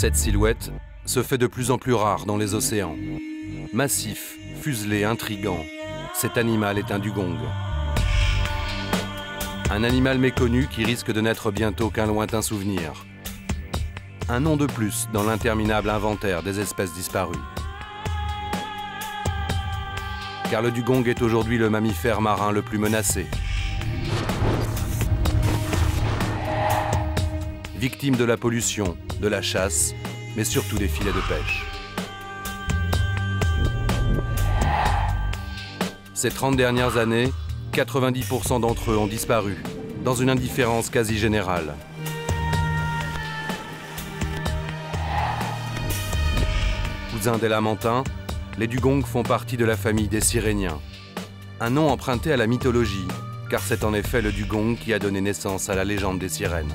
Cette silhouette se fait de plus en plus rare dans les océans. Massif, fuselé, intrigant, cet animal est un dugong. Un animal méconnu qui risque de n'être bientôt qu'un lointain souvenir. Un nom de plus dans l'interminable inventaire des espèces disparues. Car le dugong est aujourd'hui le mammifère marin le plus menacé. Victime de la pollution, de la chasse, mais surtout des filets de pêche. Ces 30 dernières années, 90% d'entre eux ont disparu, dans une indifférence quasi générale. Cousins des lamantins, les dugongs font partie de la famille des siréniens. Un nom emprunté à la mythologie, car c'est en effet le dugong qui a donné naissance à la légende des sirènes.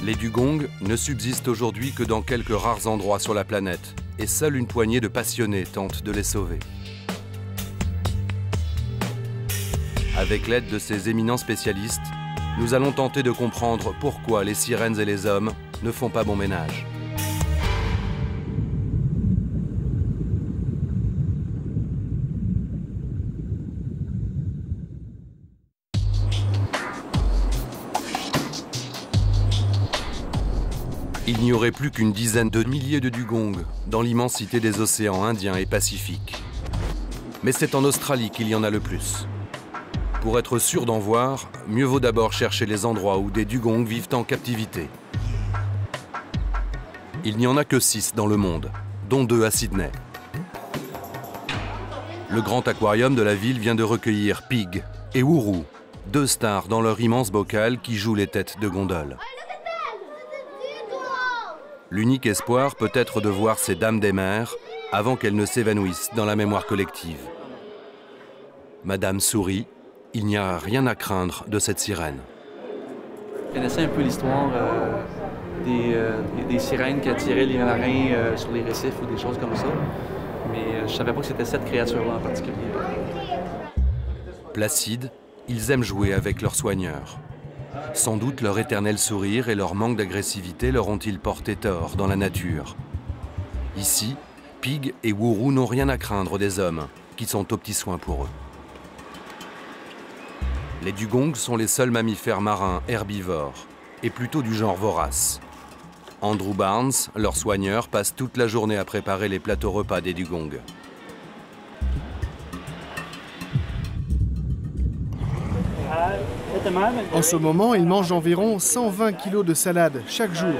Les dugongs ne subsistent aujourd'hui que dans quelques rares endroits sur la planète, et seule une poignée de passionnés tente de les sauver. Avec l'aide de ces éminents spécialistes, nous allons tenter de comprendre pourquoi les sirènes et les hommes ne font pas bon ménage. Il n'y aurait plus qu'une dizaine de milliers de dugongs dans l'immensité des océans Indien et Pacifique. Mais c'est en Australie qu'il y en a le plus. Pour être sûr d'en voir, mieux vaut d'abord chercher les endroits où des dugongs vivent en captivité. Il n'y en a que 6 dans le monde, dont 2 à Sydney. Le grand aquarium de la ville vient de recueillir Pig et Ourou, 2 stars dans leur immense bocal qui jouent les têtes de gondole. L'unique espoir peut être de voir ces dames des mers avant qu'elles ne s'évanouissent dans la mémoire collective. Madame sourit, il n'y a rien à craindre de cette sirène. Je connaissais un peu l'histoire des sirènes qui attiraient les marins sur les récifs ou des choses comme ça, mais je ne savais pas que c'était cette créature-là en particulier. Placides, ils aiment jouer avec leurs soigneurs. Sans doute leur éternel sourire et leur manque d'agressivité leur ont-ils porté tort dans la nature. Ici, Pig et Ourou n'ont rien à craindre des hommes, qui sont aux petits soins pour eux. Les dugongs sont les seuls mammifères marins herbivores, et plutôt du genre vorace. Andrew Barnes, leur soigneur, passe toute la journée à préparer les plateaux repas des dugongs. En ce moment, ils mangent environ 120 kg de salade chaque jour.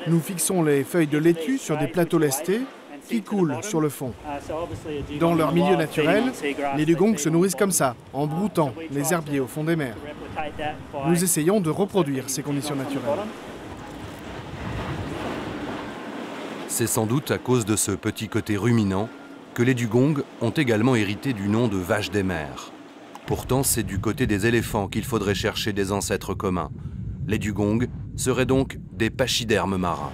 Nous fixons les feuilles de laitue sur des plateaux lestés qui coulent sur le fond. Dans leur milieu naturel, les dugongs se nourrissent comme ça, en broutant les herbiers au fond des mers. Nous essayons de reproduire ces conditions naturelles. C'est sans doute à cause de ce petit côté ruminant que les dugongs ont également hérité du nom de vache des mers. Pourtant, c'est du côté des éléphants qu'il faudrait chercher des ancêtres communs. Les dugongs seraient donc des pachydermes marins.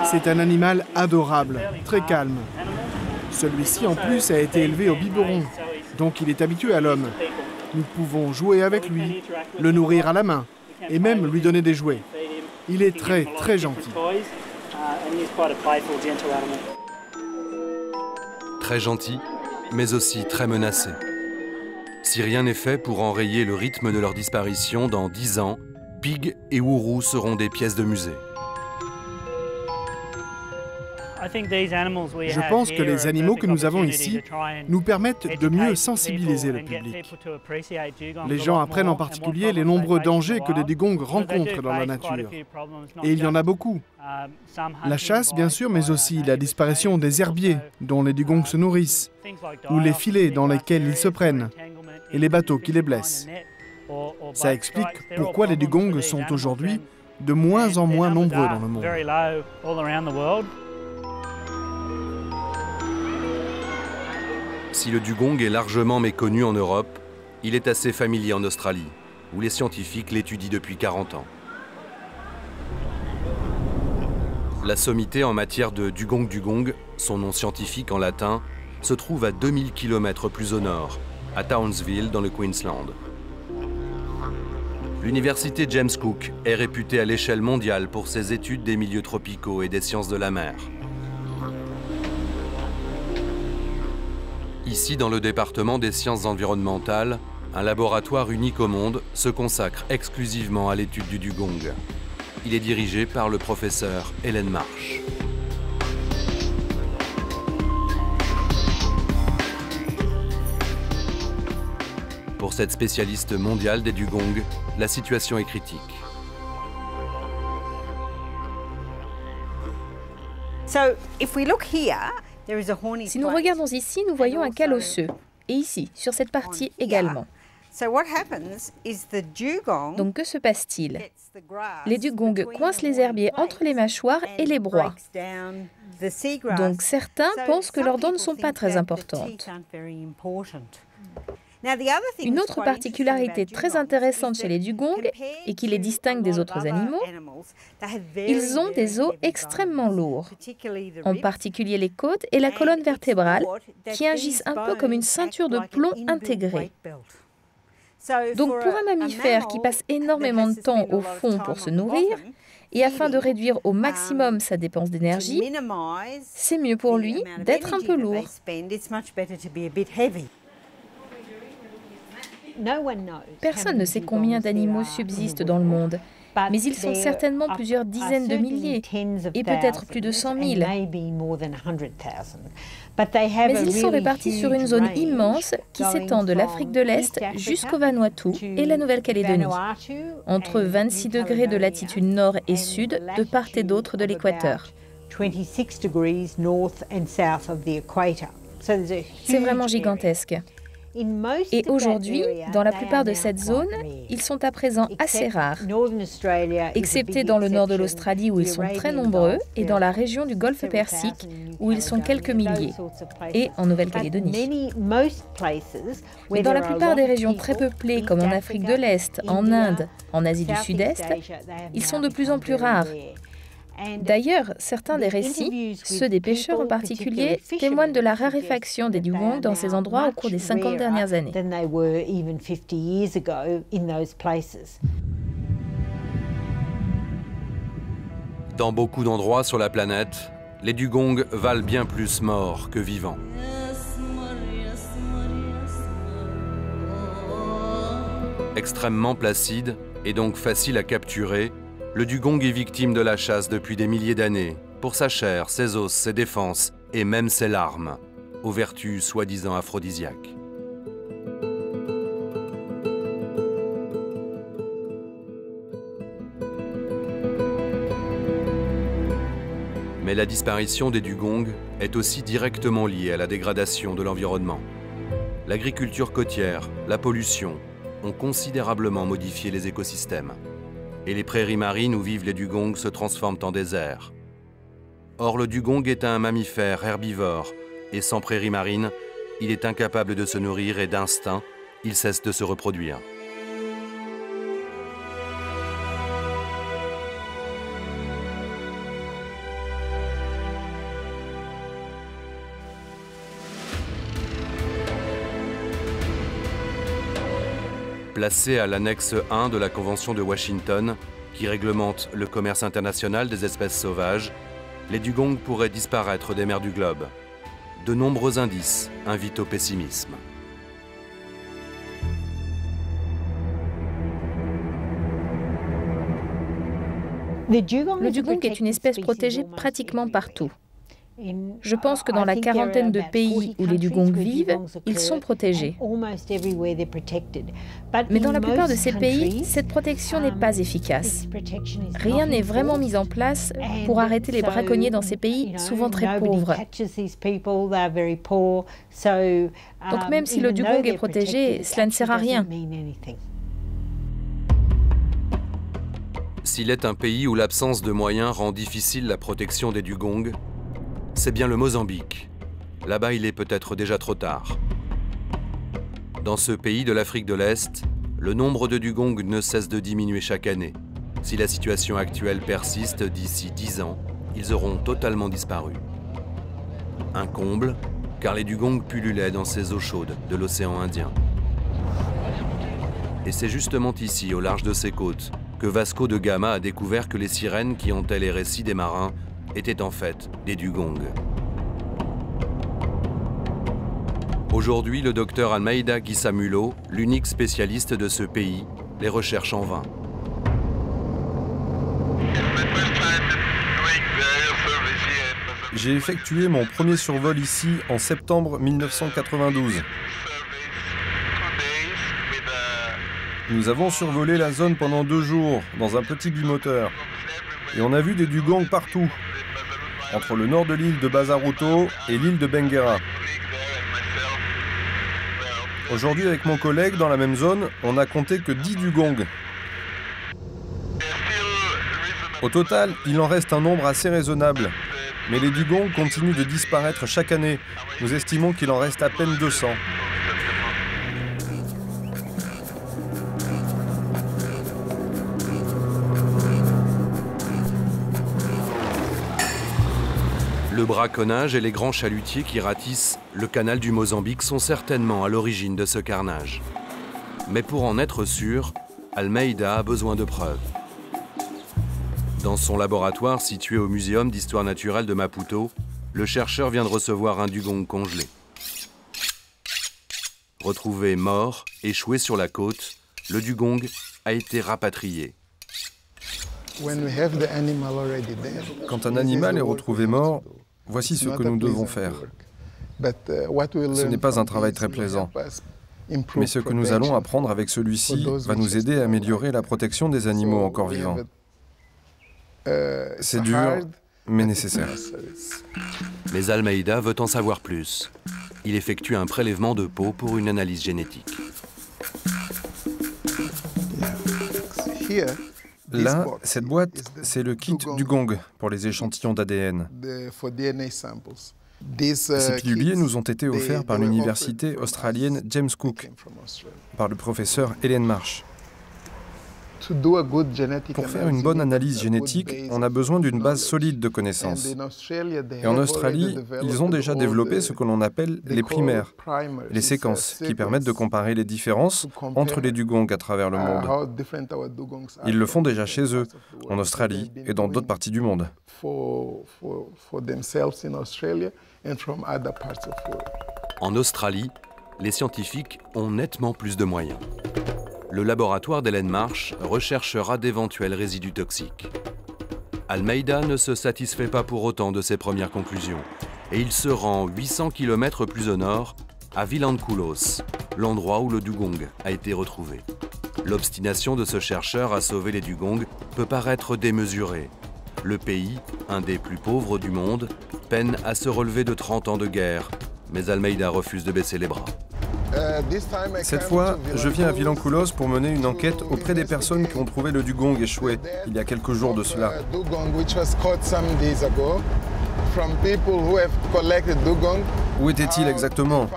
C'est un animal adorable, très calme. Celui-ci, en plus, a été élevé au biberon, donc il est habitué à l'homme. Nous pouvons jouer avec lui, le nourrir à la main, et même lui donner des jouets. Il est très, très gentil. Très gentil, mais aussi très menacé. Si rien n'est fait pour enrayer le rythme de leur disparition, dans 10 ans, Pig et Ourou seront des pièces de musée. Je pense que les animaux que nous avons ici nous permettent de mieux sensibiliser le public. Les gens apprennent en particulier les nombreux dangers que les dugongs rencontrent dans la nature. Et il y en a beaucoup. La chasse, bien sûr, mais aussi la disparition des herbiers dont les dugongs se nourrissent, ou les filets dans lesquels ils se prennent, et les bateaux qui les blessent. Ça explique pourquoi les dugongs sont aujourd'hui de moins en moins nombreux dans le monde. Si le dugong est largement méconnu en Europe, il est assez familier en Australie, où les scientifiques l'étudient depuis 40 ans. La sommité en matière de dugong, son nom scientifique en latin, se trouve à 2000 km plus au nord, à Townsville, dans le Queensland. L'université James Cook est réputée à l'échelle mondiale pour ses études des milieux tropicaux et des sciences de la mer. Ici, dans le département des sciences environnementales, un laboratoire unique au monde se consacre exclusivement à l'étude du dugong. Il est dirigé par le professeur Helen Marsh. Pour cette spécialiste mondiale des dugongs, la situation est critique. Si nous regardons ici, nous voyons un cal osseux. Et ici, sur cette partie également. Donc que se passe-t-il? Les dugongs coincent les herbiers entre les mâchoires et les broient. Donc certains pensent que leurs dents ne sont pas très importantes. Une autre particularité très intéressante chez les dugongs et qui les distingue des autres animaux, ils ont des os extrêmement lourds, en particulier les côtes et la colonne vertébrale qui agissent un peu comme une ceinture de plomb intégrée. Donc pour un mammifère qui passe énormément de temps au fond pour se nourrir, et afin de réduire au maximum sa dépense d'énergie, c'est mieux pour lui d'être un peu lourd. Personne ne sait combien d'animaux subsistent dans le monde, mais ils sont certainement plusieurs dizaines de milliers, et peut-être plus de 100 000. Mais ils sont répartis sur une zone immense qui s'étend de l'Afrique de l'Est jusqu'au Vanuatu et la Nouvelle-Calédonie, entre 26 degrés de latitude nord et sud de part et d'autre de l'équateur. C'est vraiment gigantesque. Et aujourd'hui, dans la plupart de cette zone, ils sont à présent assez rares, excepté dans le nord de l'Australie où ils sont très nombreux et dans la région du golfe Persique où ils sont quelques milliers, et en Nouvelle-Calédonie. Mais dans la plupart des régions très peuplées comme en Afrique de l'Est, en Inde, en Asie du Sud-Est, ils sont de plus en plus rares. D'ailleurs, certains des récits, ceux des pêcheurs en particulier, témoignent de la raréfaction des dugongs dans ces endroits au cours des 50 dernières années. Dans beaucoup d'endroits sur la planète, les dugongs valent bien plus morts que vivants. Extrêmement placide et donc facile à capturer, le dugong est victime de la chasse depuis des milliers d'années, pour sa chair, ses os, ses défenses et même ses larmes, aux vertus soi-disant aphrodisiaques. Mais la disparition des dugongs est aussi directement liée à la dégradation de l'environnement. L'agriculture côtière, la pollution ont considérablement modifié les écosystèmes. Et les prairies marines où vivent les dugongs se transforment en désert. Or, le dugong est un mammifère herbivore, et sans prairies marines, il est incapable de se nourrir et d'instinct, il cesse de se reproduire. Placé à l'annexe 1 de la Convention de Washington, qui réglemente le commerce international des espèces sauvages, les dugongs pourraient disparaître des mers du globe. De nombreux indices invitent au pessimisme. Le dugong est une espèce protégée pratiquement partout. Je pense que dans la quarantaine de pays où les dugongs vivent, ils sont protégés. Mais dans la plupart de ces pays, cette protection n'est pas efficace. Rien n'est vraiment mis en place pour arrêter les braconniers dans ces pays, souvent très pauvres. Donc même si le dugong est protégé, cela ne sert à rien. S'il est un pays où l'absence de moyens rend difficile la protection des dugongs, c'est bien le Mozambique. Là-bas, il est peut-être déjà trop tard. Dans ce pays de l'Afrique de l'Est, le nombre de dugongs ne cesse de diminuer chaque année. Si la situation actuelle persiste, d'ici 10 ans, ils auront totalement disparu. Un comble, car les dugongs pullulaient dans ces eaux chaudes de l'océan Indien. Et c'est justement ici, au large de ces côtes, que Vasco de Gama a découvert que les sirènes qui hantaient les récits des marins étaient en fait des dugongs. Aujourd'hui, le docteur Almeida Guisamulo, l'unique spécialiste de ce pays, les recherche en vain. J'ai effectué mon premier survol ici en septembre 1992. Nous avons survolé la zone pendant 2 jours, dans un petit bimoteur. Et on a vu des dugongs partout, entre le nord de l'île de Bazaruto et l'île de Benguera. Aujourd'hui, avec mon collègue, dans la même zone, on n'a compté que 10 dugongs. Au total, il en reste un nombre assez raisonnable. Mais les dugongs continuent de disparaître chaque année. Nous estimons qu'il en reste à peine 200. Le braconnage et les grands chalutiers qui ratissent le canal du Mozambique sont certainement à l'origine de ce carnage. Mais pour en être sûr, Almeida a besoin de preuves. Dans son laboratoire situé au Muséum d'histoire naturelle de Maputo, le chercheur vient de recevoir un dugong congelé. Retrouvé mort, échoué sur la côte, le dugong a été rapatrié. Quand un animal est retrouvé mort, voici ce que nous devons faire. Ce n'est pas un travail très plaisant. Mais ce que nous allons apprendre avec celui-ci va nous aider à améliorer la protection des animaux encore vivants. C'est dur, mais nécessaire. Mais Almeida veut en savoir plus. Il effectue un prélèvement de peau pour une analyse génétique. Là, cette boîte, c'est le kit dugong pour les échantillons d'ADN. Ces piluliers nous ont été offerts par l'université australienne James Cook, par le professeur Helen Marsh. Pour faire une bonne analyse génétique, on a besoin d'une base solide de connaissances. Et en Australie, ils ont déjà développé ce que l'on appelle les primaires, les séquences qui permettent de comparer les différences entre les dugongs à travers le monde. Ils le font déjà chez eux, en Australie et dans d'autres parties du monde. En Australie, les scientifiques ont nettement plus de moyens. Le laboratoire d'Helen Marsh recherchera d'éventuels résidus toxiques. Almeida ne se satisfait pas pour autant de ses premières conclusions et il se rend 800 km plus au nord, à Vilanculos, l'endroit où le dugong a été retrouvé. L'obstination de ce chercheur à sauver les dugongs peut paraître démesurée. Le pays, un des plus pauvres du monde, peine à se relever de 30 ans de guerre, mais Almeida refuse de baisser les bras. Cette fois, je viens à Vilanculos pour mener une enquête auprès des personnes qui ont trouvé le dugong échoué il y a quelques jours de cela. Où était-il exactement?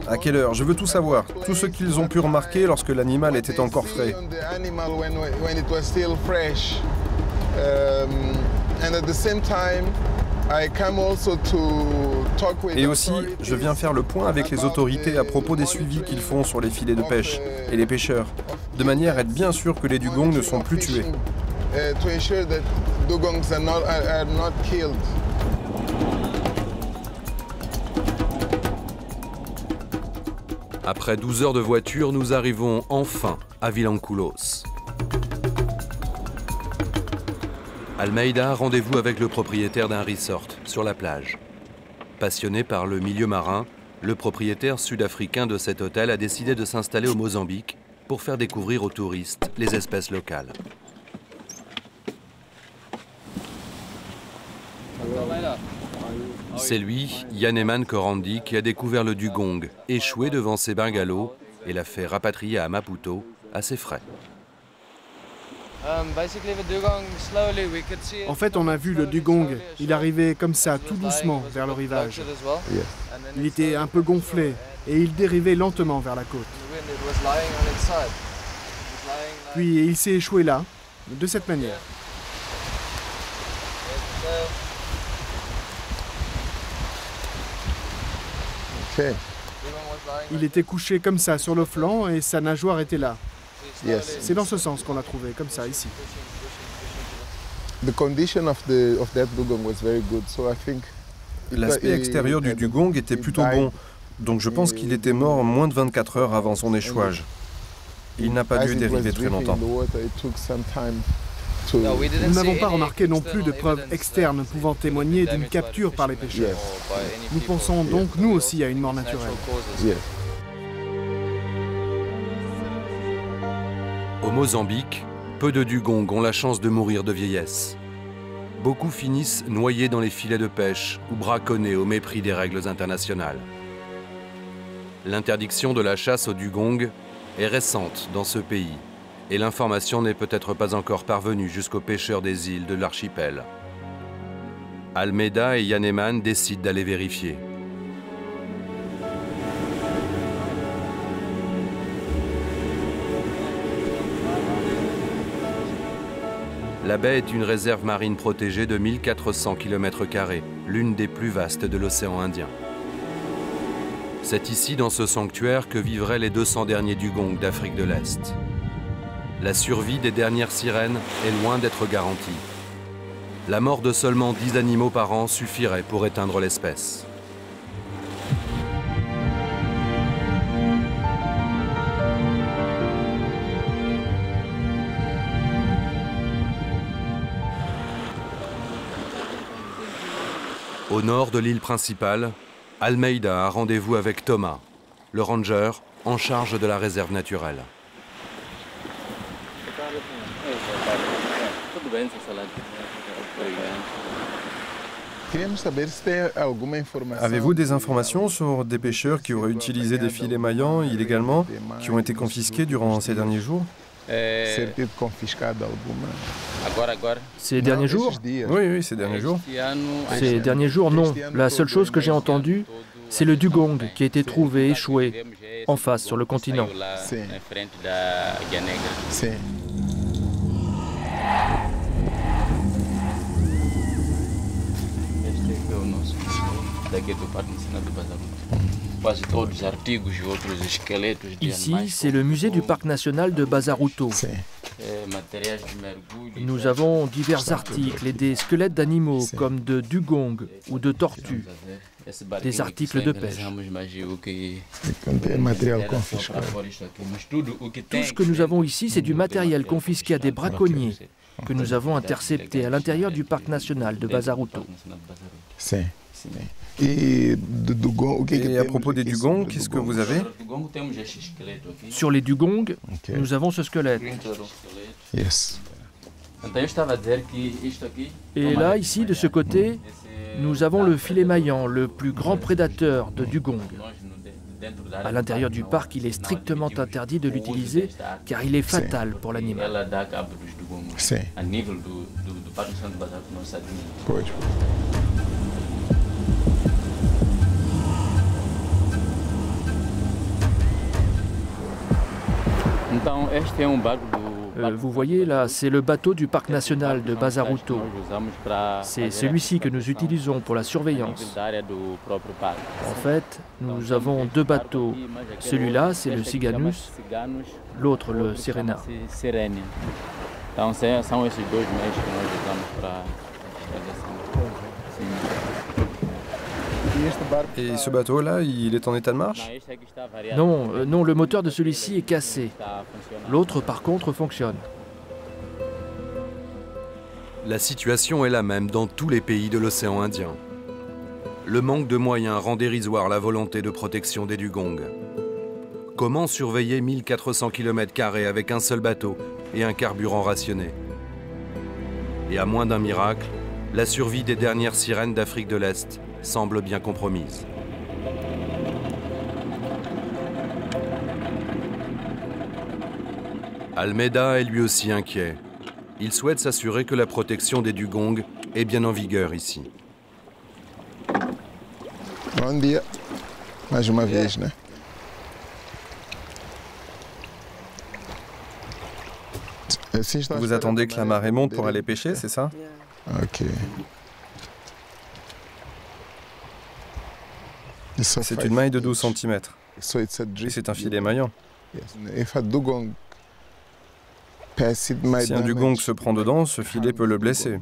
À quelle heure? Je veux tout savoir, tout ce qu'ils ont pu remarquer lorsque l'animal était encore frais. Et aussi, je viens faire le point avec les autorités à propos des suivis qu'ils font sur les filets de pêche et les pêcheurs, de manière à être bien sûr que les dugongs ne sont plus tués. Après 12 heures de voiture, nous arrivons enfin à Vilanculos. Almeida a rendez-vous avec le propriétaire d'un resort sur la plage. Passionné par le milieu marin, le propriétaire sud-africain de cet hôtel a décidé de s'installer au Mozambique pour faire découvrir aux touristes les espèces locales. C'est lui, Yaneman Korandi, qui a découvert le dugong, échoué devant ses bungalows et l'a fait rapatrier à Maputo à ses frais. En fait, on a vu le dugong. Il arrivait comme ça, tout doucement, vers le rivage. Il était un peu gonflé et il dérivait lentement vers la côte. Puis il s'est échoué là, de cette manière. Il était couché comme ça sur le flanc et sa nageoire était là. C'est dans ce sens qu'on l'a trouvé, comme ça, ici. L'aspect extérieur du dugong était plutôt bon, donc je pense qu'il était mort moins de 24 heures avant son échouage. Il n'a pas dû dériver très longtemps. Nous n'avons pas remarqué non plus de preuves externes pouvant témoigner d'une capture par les pêcheurs. Nous pensons donc nous aussi à une mort naturelle. Au Mozambique, peu de dugongs ont la chance de mourir de vieillesse. Beaucoup finissent noyés dans les filets de pêche ou braconnés au mépris des règles internationales. L'interdiction de la chasse au dugong est récente dans ce pays et l'information n'est peut-être pas encore parvenue jusqu'aux pêcheurs des îles de l'archipel. Almeida et Yaneman décident d'aller vérifier. La baie est une réserve marine protégée de 1400 km², l'une des plus vastes de l'océan Indien. C'est ici, dans ce sanctuaire, que vivraient les 200 derniers dugongs d'Afrique de l'Est. La survie des dernières sirènes est loin d'être garantie. La mort de seulement 10 animaux par an suffirait pour éteindre l'espèce. Au nord de l'île principale, Almeida a rendez-vous avec Thomas, le ranger en charge de la réserve naturelle. Avez-vous des informations sur des pêcheurs qui auraient utilisé des filets maillants illégalement, qui ont été confisqués durant ces derniers jours? Ces derniers jours? Oui, ces derniers jours. Ces derniers jours, non. La seule chose que j'ai entendue, c'est le dugong qui a été trouvé échoué en face sur le continent. Ici, c'est le musée du parc national de Bazaruto. Nous avons divers articles et des squelettes d'animaux comme de dugong ou de tortues, des articles de pêche. Tout ce que nous avons ici, c'est du matériel confisqué à des braconniers que nous avons intercepté à l'intérieur du parc national de Bazaruto. Et à propos des dugongs, qu'est-ce que vous avez? Sur les dugongs, nous avons ce squelette. Et là, ici, de ce côté, nous avons le filet maillant, le plus grand prédateur de dugong. À l'intérieur du parc, il est strictement interdit de l'utiliser car il est fatal pour l'animal. Vous voyez là, c'est le bateau du parc national de Bazaruto. C'est celui-ci que nous utilisons pour la surveillance. En fait, nous avons deux bateaux. Celui-là, c'est le Siganus, l'autre le Serena. Et ce bateau-là, il est en état de marche? Non, le moteur de celui-ci est cassé. L'autre, par contre, fonctionne. La situation est la même dans tous les pays de l'océan Indien. Le manque de moyens rend dérisoire la volonté de protection des dugongs. Comment surveiller 1400 km² avec un seul bateau et un carburant rationné? Et à moins d'un miracle, la survie des dernières sirènes d'Afrique de l'Est semble bien compromise. Almeida est lui aussi inquiet. Il souhaite s'assurer que la protection des dugongs est bien en vigueur ici. Bom dia. Mais uma vez, né? Vous attendez que la marée monte pour aller pêcher, c'est ça? Ok. C'est une maille de 12 cm. Et c'est un filet maillant. Si un dugong se prend dedans, ce filet peut le blesser.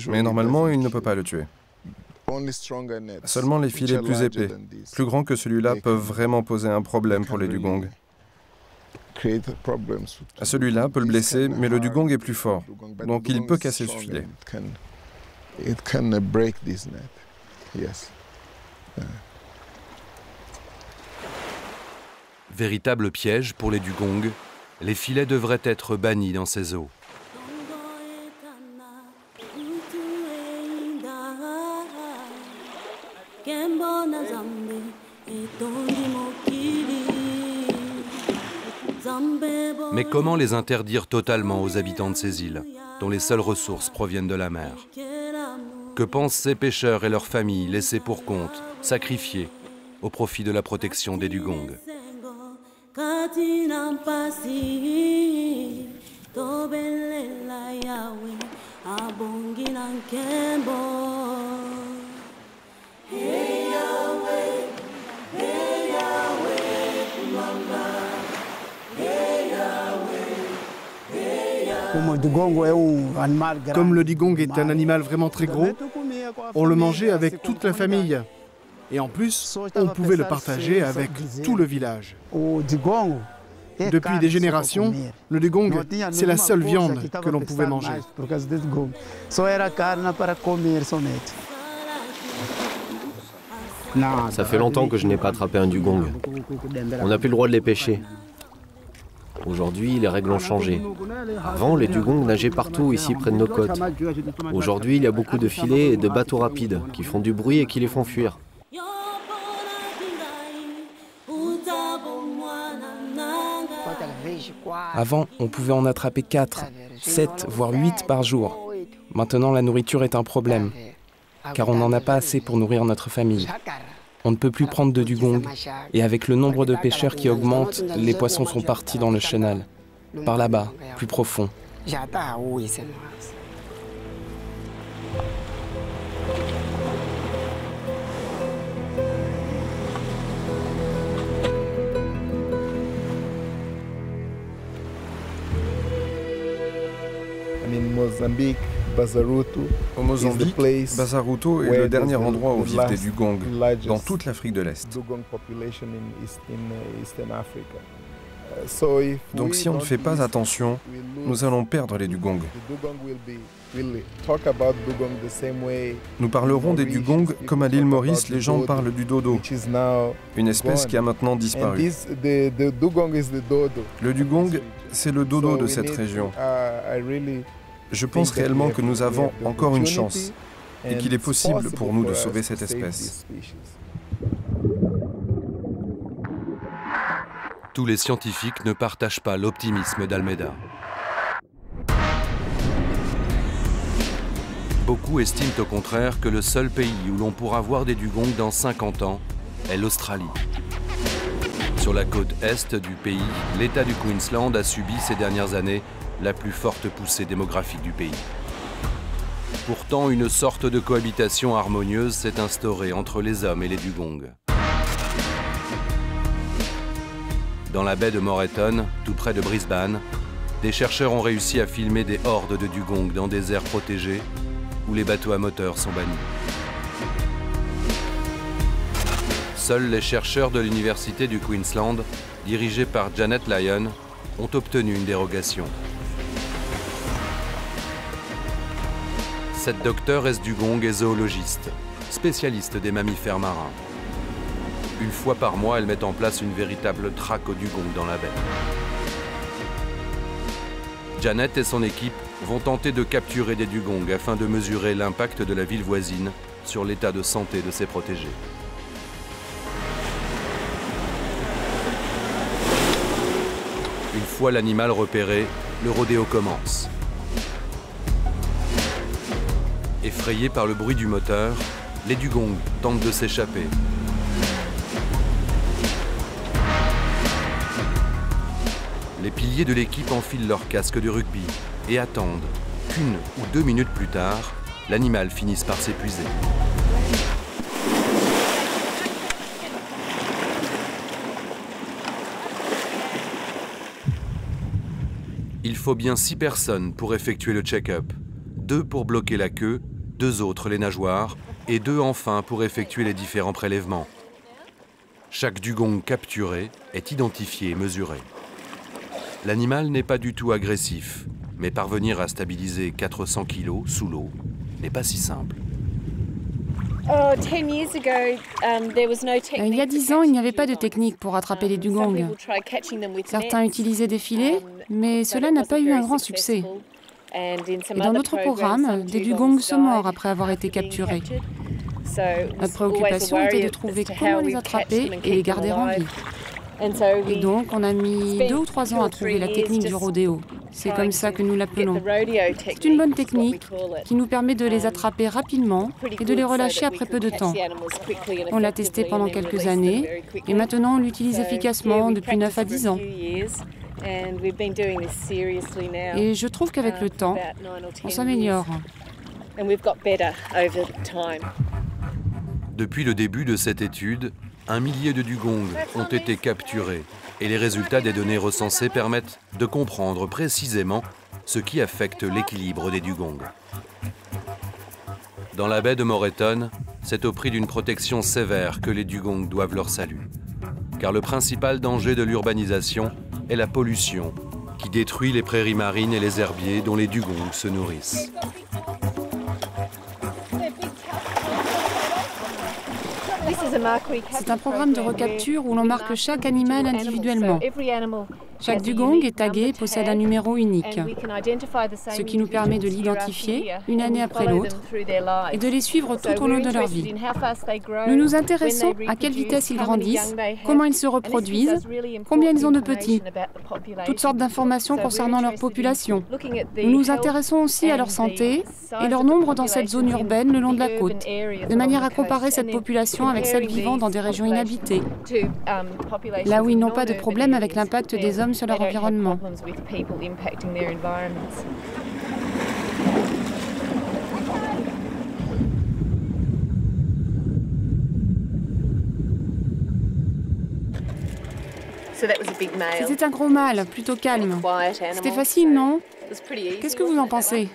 Mais normalement, il ne peut pas le tuer. Seulement les filets plus épais, plus grands que celui-là, peuvent vraiment poser un problème pour les dugongs. Celui-là peut le blesser, mais le dugong est plus fort, donc il peut casser ce filet. Véritable piège pour les dugongs, les filets devraient être bannis dans ces eaux. Mais comment les interdire totalement aux habitants de ces îles, dont les seules ressources proviennent de la mer? Que pensent ces pêcheurs et leurs familles laissés pour compte, sacrifiés, au profit de la protection des dugongs? Comme le dugong est un animal vraiment très gros, on le mangeait avec toute la famille. Et en plus, on pouvait le partager avec tout le village. Depuis des générations, le dugong, c'est la seule viande que l'on pouvait manger. Ça fait longtemps que je n'ai pas attrapé un dugong. On n'a plus le droit de les pêcher. Aujourd'hui, les règles ont changé. Avant, les dugongs nageaient partout ici près de nos côtes. Aujourd'hui, il y a beaucoup de filets et de bateaux rapides qui font du bruit et qui les font fuir. Avant, on pouvait en attraper 4, 7, voire 8 par jour. Maintenant, la nourriture est un problème, car on n'en a pas assez pour nourrir notre famille. On ne peut plus prendre de dugong, et avec le nombre de pêcheurs qui augmente, les poissons sont partis dans le chenal, par là-bas, plus profond. Au Mozambique, Bazaruto est le dernier endroit où vivent des dugongs, dans toute l'Afrique de l'Est. Donc si on ne fait pas attention, nous allons perdre les dugongs. Nous parlerons des dugongs comme à l'île Maurice, les gens parlent du dodo, une espèce qui a maintenant disparu. Le dugong, c'est le dodo de cette région. Je pense réellement que nous avons encore une chance et qu'il est possible pour nous de sauver cette espèce. Tous les scientifiques ne partagent pas l'optimisme d'Almeida. Beaucoup estiment au contraire que le seul pays où l'on pourra voir des dugongs dans 50 ans est l'Australie. Sur la côte est du pays, l'État du Queensland a subi ces dernières années la plus forte poussée démographique du pays. Pourtant, une sorte de cohabitation harmonieuse s'est instaurée entre les hommes et les dugongs. Dans la baie de Moreton, tout près de Brisbane, des chercheurs ont réussi à filmer des hordes de dugongs dans des aires protégées où les bateaux à moteur sont bannis. Seuls les chercheurs de l'université du Queensland, dirigés par Janet Lyon, ont obtenu une dérogation. Cette docteure est-dugong est zoologiste, spécialiste des mammifères marins. Une fois par mois, elle met en place une véritable traque aux dugongs dans la baie. Janet et son équipe vont tenter de capturer des dugongs afin de mesurer l'impact de la ville voisine sur l'état de santé de ses protégés. Une fois l'animal repéré, le rodéo commence. Effrayés par le bruit du moteur, les dugongs tentent de s'échapper. Les piliers de l'équipe enfilent leur casque de rugby et attendent qu'une ou 2 minutes plus tard, l'animal finisse par s'épuiser. Il faut bien 6 personnes pour effectuer le check-up. 2 pour bloquer la queue, 2 autres les nageoires, et 2 enfin pour effectuer les différents prélèvements. Chaque dugong capturé est identifié et mesuré. L'animal n'est pas du tout agressif, mais parvenir à stabiliser 400 kg sous l'eau n'est pas si simple. Il y a 10 ans, il n'y avait pas de technique pour attraper les dugongs. Certains utilisaient des filets, mais cela n'a pas eu un grand succès. Et dans notre programme, des dugongs sont morts après avoir été capturés. Notre préoccupation était de trouver comment les attraper et les garder en vie. Et donc, on a mis 2 ou 3 ans à trouver la technique du rodéo. C'est comme ça que nous l'appelons. C'est une bonne technique qui nous permet de les attraper rapidement et de les relâcher après peu de temps. On l'a testé pendant quelques années et maintenant on l'utilise efficacement depuis 9 à 10 ans. Et je trouve qu'avec le temps, on s'améliore. Depuis le début de cette étude, 1 millier de dugongs ont été capturés et les résultats des données recensées permettent de comprendre précisément ce qui affecte l'équilibre des dugongs. Dans la baie de Moreton, c'est au prix d'une protection sévère que les dugongs doivent leur salut. Car le principal danger de l'urbanisation est la pollution qui détruit les prairies marines et les herbiers dont les dugongs se nourrissent. C'est un programme de recapture où l'on marque chaque animal individuellement. Chaque dugong est tagué et possède un numéro unique, ce qui nous permet de l'identifier une année après l'autre et de les suivre tout au long de leur vie. Nous nous intéressons à quelle vitesse ils grandissent, comment ils se reproduisent, combien ils ont de petits, toutes sortes d'informations concernant leur population. Nous nous intéressons aussi à leur santé et leur nombre dans cette zone urbaine le long de la côte, de manière à comparer cette population avec celle vivant dans des régions inhabitées, là où ils n'ont pas de problème avec l'impact des hommes sur leur environnement. C'était un gros mâle, plutôt calme. C'était facile, non? Qu'est-ce que vous en pensez?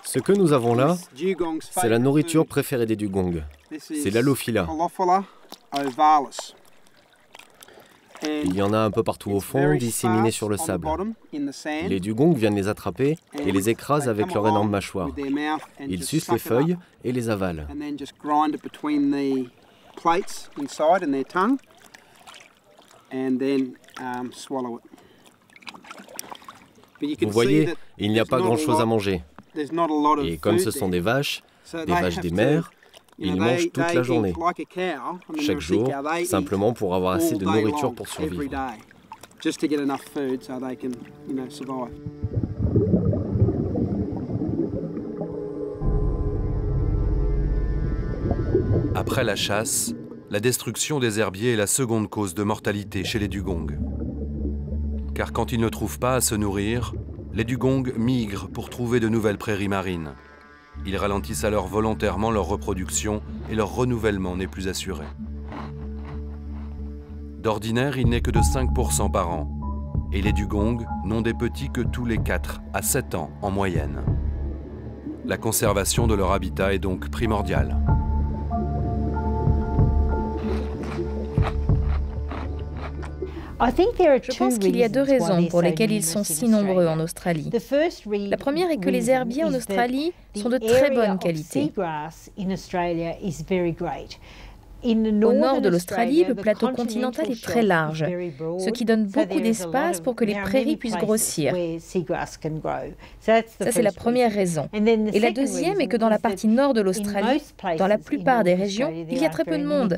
Ce que nous avons là, c'est la nourriture préférée des dugongs. C'est l'Alophila. Il y en a un peu partout au fond, disséminés sur le sable. Les dugongs viennent les attraper et les écrasent avec leur énorme mâchoire. Ils sucent les feuilles et les avalent. Vous voyez, il n'y a pas grand-chose à manger. Et comme ce sont des vaches des mers, ils mangent toute la journée, chaque jour, simplement pour avoir assez de nourriture pour survivre. Après la chasse, la destruction des herbiers est la seconde cause de mortalité chez les dugongs. Car quand ils ne trouvent pas à se nourrir, les dugongs migrent pour trouver de nouvelles prairies marines. Ils ralentissent alors volontairement leur reproduction et leur renouvellement n'est plus assuré. D'ordinaire, il n'est que de 5% par an. Et les dugongs n'ont des petits que tous les 4 à 7 ans en moyenne. La conservation de leur habitat est donc primordiale. Je pense qu'il y a 2 raisons pour lesquelles ils sont si nombreux en Australie. La première est que les herbiers en Australie sont de très bonne qualité. Au nord de l'Australie, le plateau continental est très large, ce qui donne beaucoup d'espace pour que les prairies puissent grossir. Ça, c'est la première raison. Et la deuxième est que dans la partie nord de l'Australie, dans la plupart des régions, il y a très peu de monde.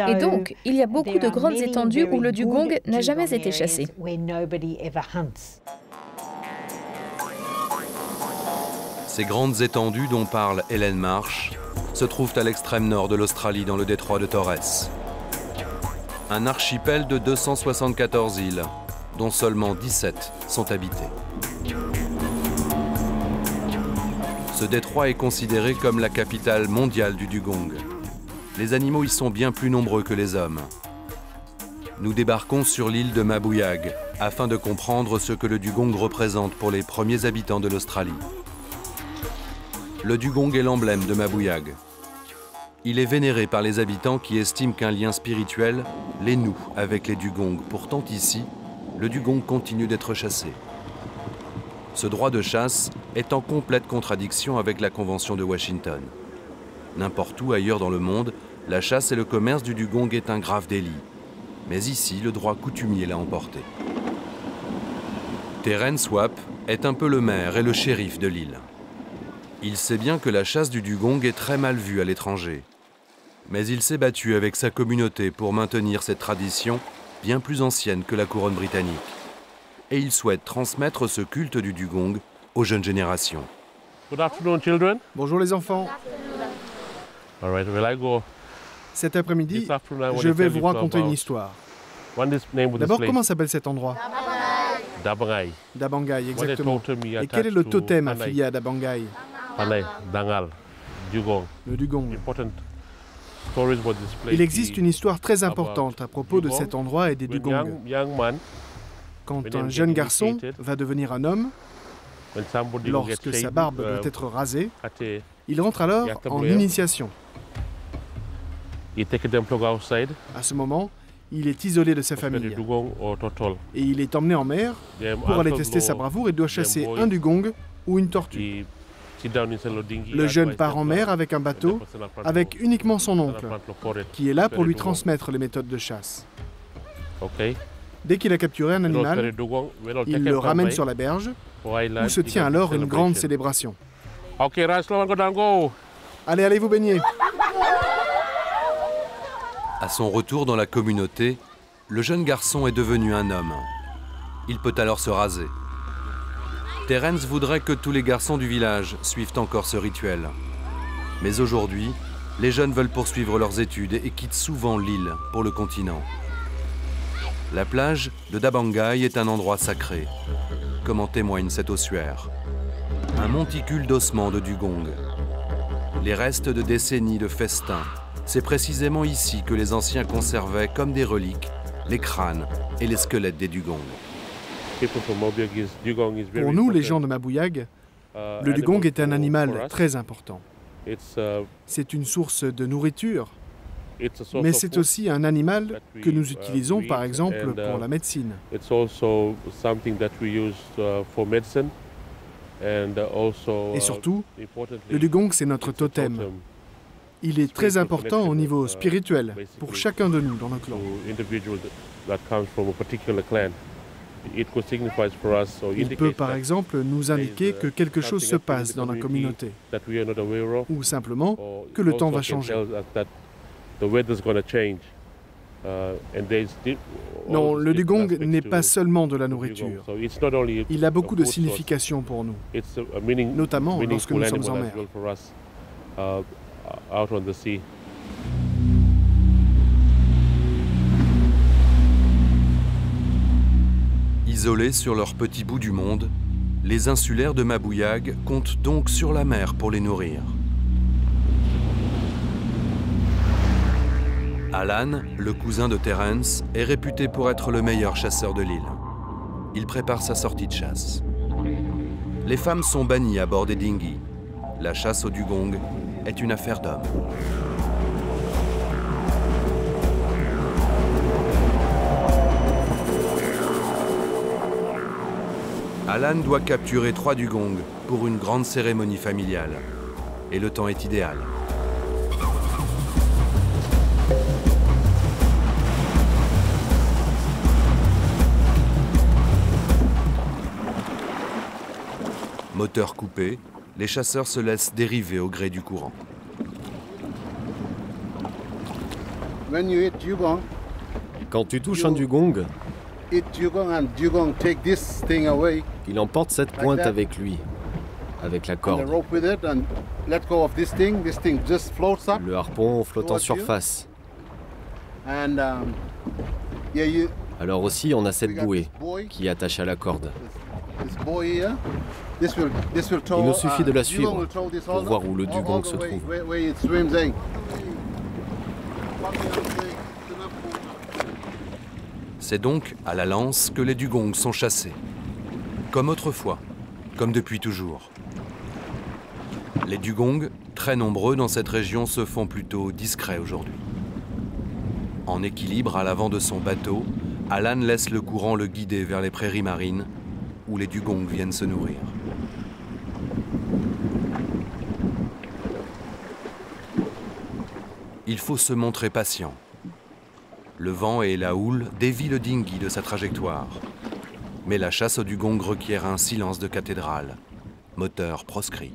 Et donc, il y a beaucoup de grandes étendues où le dugong n'a jamais été chassé. Ces grandes étendues dont parle Helen Marsh se trouvent à l'extrême nord de l'Australie, dans le détroit de Torres. Un archipel de 274 îles, dont seulement 17 sont habitées. Ce détroit est considéré comme la capitale mondiale du dugong. Les animaux y sont bien plus nombreux que les hommes. Nous débarquons sur l'île de Mabuyag afin de comprendre ce que le dugong représente pour les premiers habitants de l'Australie. Le dugong est l'emblème de Mabuyag. Il est vénéré par les habitants qui estiment qu'un lien spirituel les noue avec les dugongs. Pourtant ici, le dugong continue d'être chassé. Ce droit de chasse est en complète contradiction avec la Convention de Washington. N'importe où ailleurs dans le monde, la chasse et le commerce du dugong est un grave délit. Mais ici, le droit coutumier l'a emporté. Terence Wap est un peu le maire et le shérif de l'île. Il sait bien que la chasse du dugong est très mal vue à l'étranger. Mais il s'est battu avec sa communauté pour maintenir cette tradition bien plus ancienne que la couronne britannique. Et il souhaite transmettre ce culte du dugong aux jeunes générations. Good afternoon, children. Bonjour les enfants. All right, will I go? Cet après-midi, je vais vous raconter une histoire. D'abord, comment s'appelle cet endroit? Dabangai. Dabangai, exactement. Et quel est le totem affilié à Dabangai? Dangal, dugong. Le dugong. Il existe une histoire très importante à propos de cet endroit et des dugongs. Quand un jeune garçon va devenir un homme, lorsque sa barbe doit être rasée, il rentre alors en initiation. À ce moment, il est isolé de sa famille et il est emmené en mer pour aller tester sa bravoure et doit chasser un dugong ou une tortue. Le jeune part en mer avec un bateau, avec uniquement son oncle, qui est là pour lui transmettre les méthodes de chasse. Dès qu'il a capturé un animal, il le ramène sur la berge, où se tient alors une grande célébration. Allez, allez vous baigner! À son retour dans la communauté, le jeune garçon est devenu un homme. Il peut alors se raser. Terence voudrait que tous les garçons du village suivent encore ce rituel. Mais aujourd'hui, les jeunes veulent poursuivre leurs études et quittent souvent l'île pour le continent. La plage de Dabangai est un endroit sacré, comme en témoigne cet ossuaire. Un monticule d'ossements de dugong. Les restes de décennies de festins. C'est précisément ici que les anciens conservaient comme des reliques les crânes et les squelettes des dugongs. Pour nous, les gens de Mabuyag, le dugong est un animal très important. C'est une source de nourriture, mais c'est aussi un animal que nous utilisons par exemple pour la médecine. Et surtout, le dugong, c'est notre totem. Il est très important au niveau spirituel pour chacun de nous dans le clan. Il peut par exemple nous indiquer que quelque chose se passe dans la communauté, ou simplement que le temps va changer. Non, le dugong n'est pas seulement de la nourriture. Il a beaucoup de significations pour nous, notamment lorsque nous sommes en mer. Isolés sur leur petit bout du monde, les insulaires de Mabuyag comptent donc sur la mer pour les nourrir. Alan, le cousin de Terence, est réputé pour être le meilleur chasseur de l'île. Il prépare sa sortie de chasse. Les femmes sont bannies à bord des dinghies. La chasse au dugong est une affaire d'hommes. Alan doit capturer 3 dugongs pour une grande cérémonie familiale. Et le temps est idéal. Moteur coupé, les chasseurs se laissent dériver au gré du courant. Quand tu touches un dugong, il emporte cette pointe avec lui, avec la corde. Le harpon flotte en surface. Alors aussi, on a cette bouée qui attache à la corde. Il nous suffit de la suivre pour voir où le dugong se trouve. C'est donc à la lance que les dugongs sont chassés. Comme autrefois, comme depuis toujours. Les dugongs, très nombreux dans cette région, se font plutôt discrets aujourd'hui. En équilibre à l'avant de son bateau, Alan laisse le courant le guider vers les prairies marines où les dugongs viennent se nourrir. Il faut se montrer patient. Le vent et la houle dévient le dinghy de sa trajectoire. Mais la chasse au dugong requiert un silence de cathédrale. Moteur proscrit.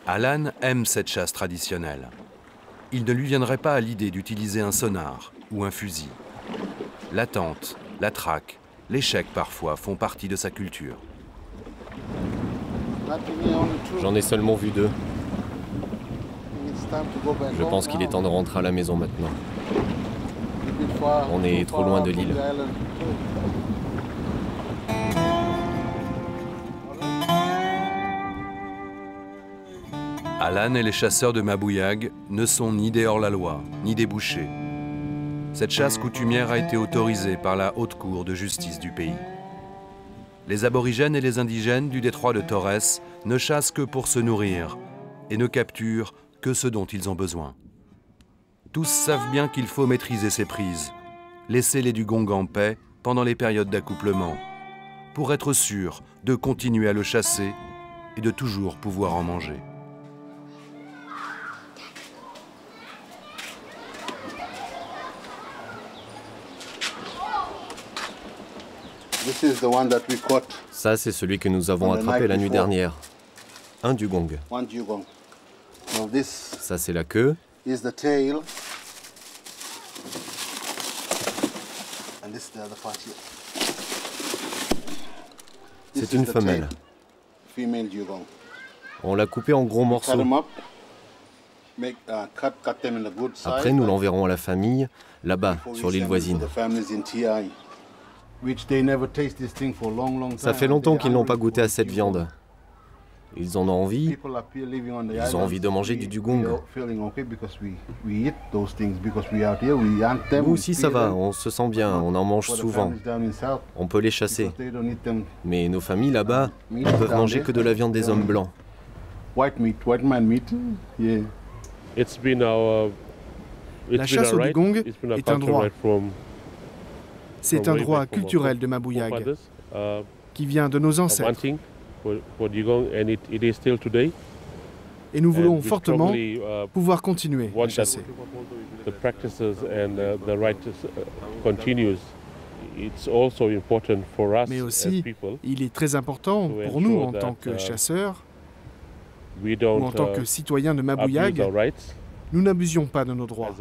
Alan aime cette chasse traditionnelle. Il ne lui viendrait pas à l'idée d'utiliser un sonar ou un fusil. L'attente, la traque, l'échec parfois font partie de sa culture. J'en ai seulement vu 2. Je pense qu'il est temps de rentrer à la maison maintenant. On est trop loin de l'île. Alan et les chasseurs de Mabuiag ne sont ni des hors-la-loi, ni des bouchers. Cette chasse coutumière a été autorisée par la haute cour de justice du pays. Les aborigènes et les indigènes du détroit de Torres ne chassent que pour se nourrir et ne capturent que ce dont ils ont besoin. Tous savent bien qu'il faut maîtriser ses prises, laisser les dugongs en paix pendant les périodes d'accouplement, pour être sûr de continuer à le chasser et de toujours pouvoir en manger. Ça, c'est celui que nous avons attrapé la nuit dernière. Un dugong. Ça, c'est la queue. C'est une femelle. On l'a coupé en gros morceaux. Après, nous l'enverrons à la famille, là-bas, sur l'île voisine. Ça fait longtemps qu'ils n'ont pas goûté à cette viande. Ils en ont envie. Ils ont envie de manger du dugong. Nous aussi, ça va, on se sent bien, on en mange souvent. On peut les chasser. Mais nos familles là-bas ne peuvent manger que de la viande des hommes blancs. La chasse au dugong est un droit. C'est un droit culturel de Mabuiag qui vient de nos ancêtres. Et nous voulons fortement pouvoir continuer à chasser. Mais aussi, il est très important pour nous en tant que chasseurs ou en tant que citoyens de Mabuiag, nous n'abusions pas de nos droits.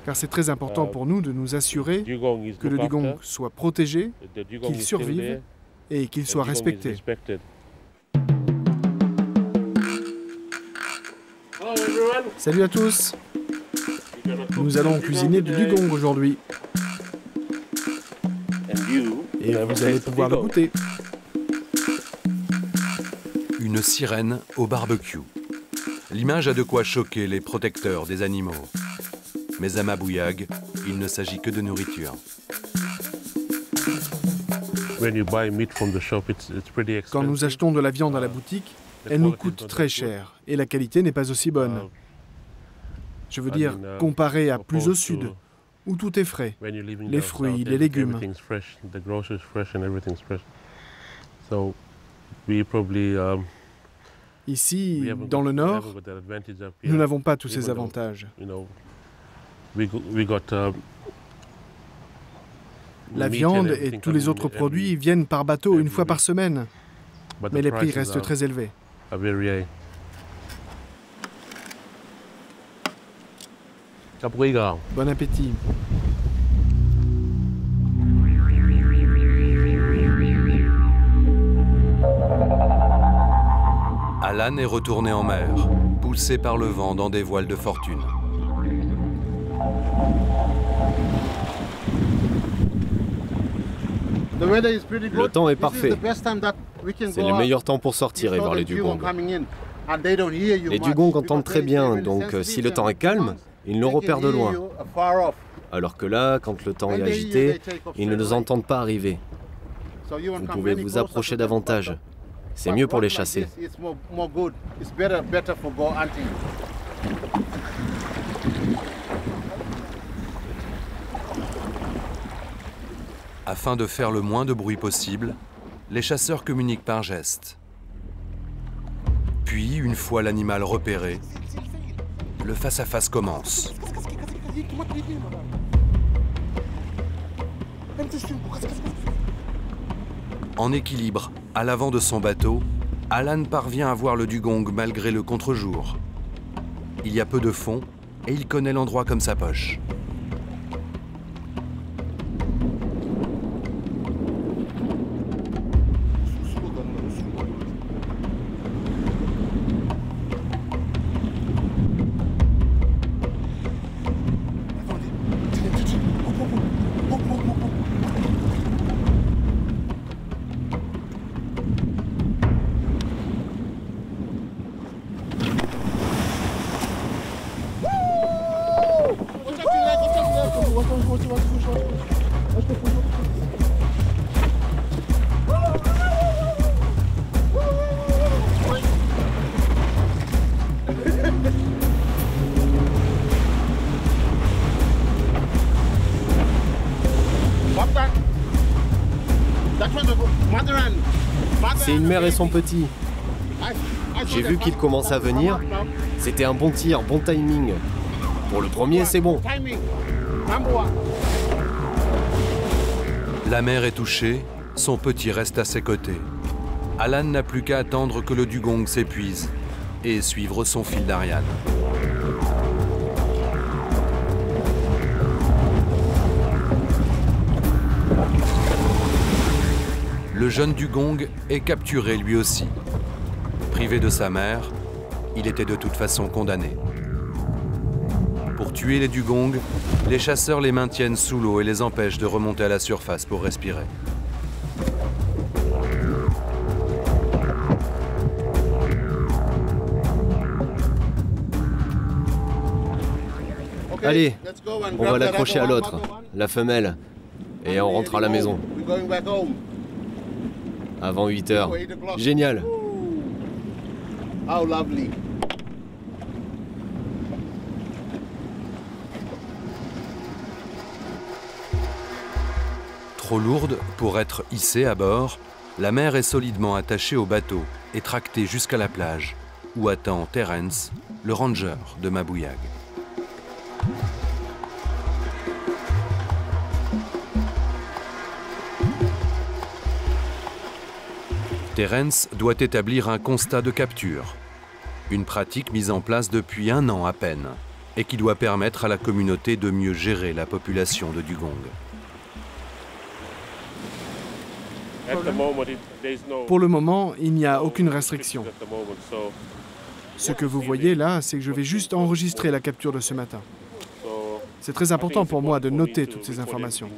Car c'est très important pour nous de nous assurer que le dugong soit protégé, qu'il survive et qu'il soit respecté. Salut à tous! Nous allons cuisiner du dugong aujourd'hui. Et vous allez pouvoir le goûter. Une sirène au barbecue. L'image a de quoi choquer les protecteurs des animaux. Mais à Mabuiag, il ne s'agit que de nourriture. Quand nous achetons de la viande à la boutique, elle nous coûte très cher et la qualité n'est pas aussi bonne. Je veux dire, comparé à plus au sud, où tout est frais, les fruits, les légumes. Ici, dans le nord, nous n'avons pas tous ces avantages. La viande et tous les autres produits viennent par bateau une fois par semaine, mais les prix restent très élevés. Bon appétit. Alan est retourné en mer, poussé par le vent dans des voiles de fortune. Le temps est parfait. C'est le meilleur temps pour sortir et voir les dugongs. Les dugongs entendent très bien, donc si le temps est calme, ils nous repèrent de loin. Alors que là, quand le temps est agité, ils ne nous entendent pas arriver. Vous pouvez vous approcher davantage. C'est mieux pour les chasser. Afin de faire le moins de bruit possible, les chasseurs communiquent par gestes. Puis, une fois l'animal repéré, le face-à-face commence. En équilibre, à l'avant de son bateau, Alan parvient à voir le dugong malgré le contre-jour. Il y a peu de fond et il connaît l'endroit comme sa poche. C'est une mère et son petit. J'ai vu qu'il commence à venir. C'était un bon tir, bon timing. Pour le premier, c'est bon. La mère est touchée, son petit reste à ses côtés. Alan n'a plus qu'à attendre que le dugong s'épuise et suivre son fil d'Ariane. Le jeune dugong est capturé lui aussi. Privé de sa mère, il était de toute façon condamné. Pour tuer les dugongs, les chasseurs les maintiennent sous l'eau et les empêchent de remonter à la surface pour respirer. Allez, on va l'accrocher à l'autre, la femelle, et on rentre à la maison. Avant 8 heures. Génial. Trop lourde pour être hissée à bord, la mère est solidement attachée au bateau et tractée jusqu'à la plage, où attend Terence, le ranger de Mabuyag. Terence doit établir un constat de capture, une pratique mise en place depuis 1 an à peine et qui doit permettre à la communauté de mieux gérer la population de dugong. Pour le moment, il n'y a aucune restriction. Ce que vous voyez là, c'est que je vais juste enregistrer la capture de ce matin. C'est très important pour moi de noter toutes ces informations.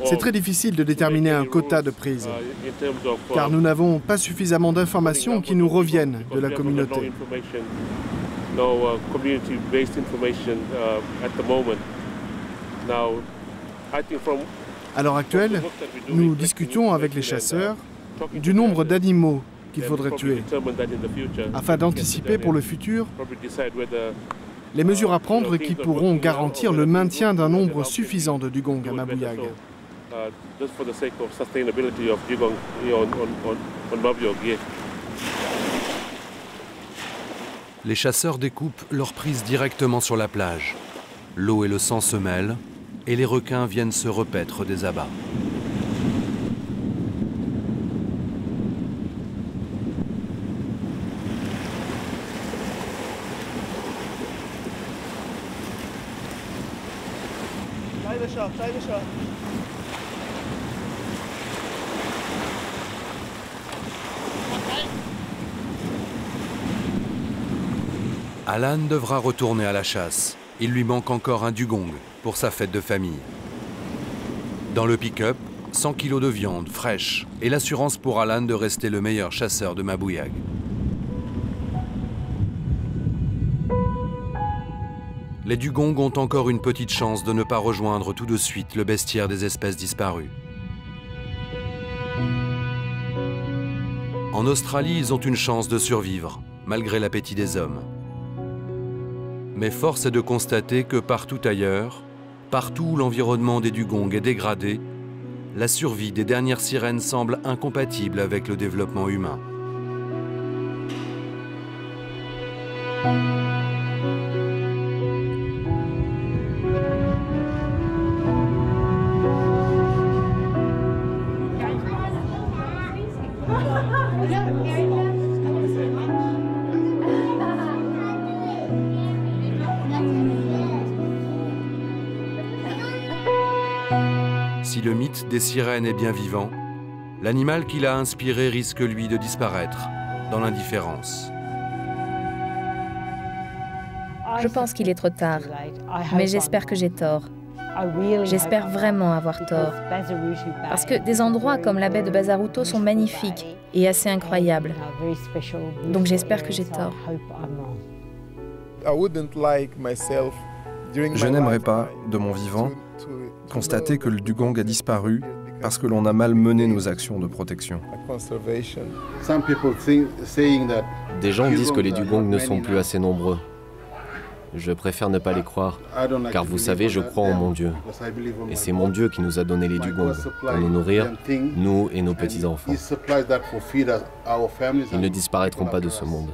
C'est très difficile de déterminer un quota de prise, car nous n'avons pas suffisamment d'informations qui nous reviennent de la communauté. À l'heure actuelle, nous discutons avec les chasseurs du nombre d'animaux qu'il faudrait tuer, afin d'anticiper pour le futur les mesures à prendre qui pourront garantir le maintien d'un nombre suffisant de dugongs à Mabuyag. Les chasseurs découpent leur prise directement sur la plage. L'eau et le sang se mêlent et les requins viennent se repaître des abats. Alan devra retourner à la chasse. Il lui manque encore un dugong pour sa fête de famille. Dans le pick-up, 100 kilos de viande fraîche et l'assurance pour Alan de rester le meilleur chasseur de Mabuyag. Les dugongs ont encore une petite chance de ne pas rejoindre tout de suite le bestiaire des espèces disparues. En Australie, ils ont une chance de survivre, malgré l'appétit des hommes. Mais force est de constater que partout ailleurs, partout où l'environnement des dugongs est dégradé, la survie des dernières sirènes semble incompatible avec le développement humain. Si le mythe des sirènes est bien vivant, l'animal qui l'a inspiré risque lui de disparaître dans l'indifférence. Je pense qu'il est trop tard, mais j'espère que j'ai tort. J'espère vraiment avoir tort, parce que des endroits comme la baie de Bazaruto sont magnifiques et assez incroyables. Donc j'espère que j'ai tort. Je n'aimerais pas, de mon vivant, constater que le dugong a disparu parce que l'on a mal mené nos actions de protection. Des gens disent que les dugongs ne sont plus assez nombreux. Je préfère ne pas les croire, car vous savez, je crois en mon Dieu. Et c'est mon Dieu qui nous a donné les dugongs pour nous nourrir, nous et nos petits-enfants. Ils ne disparaîtront pas de ce monde.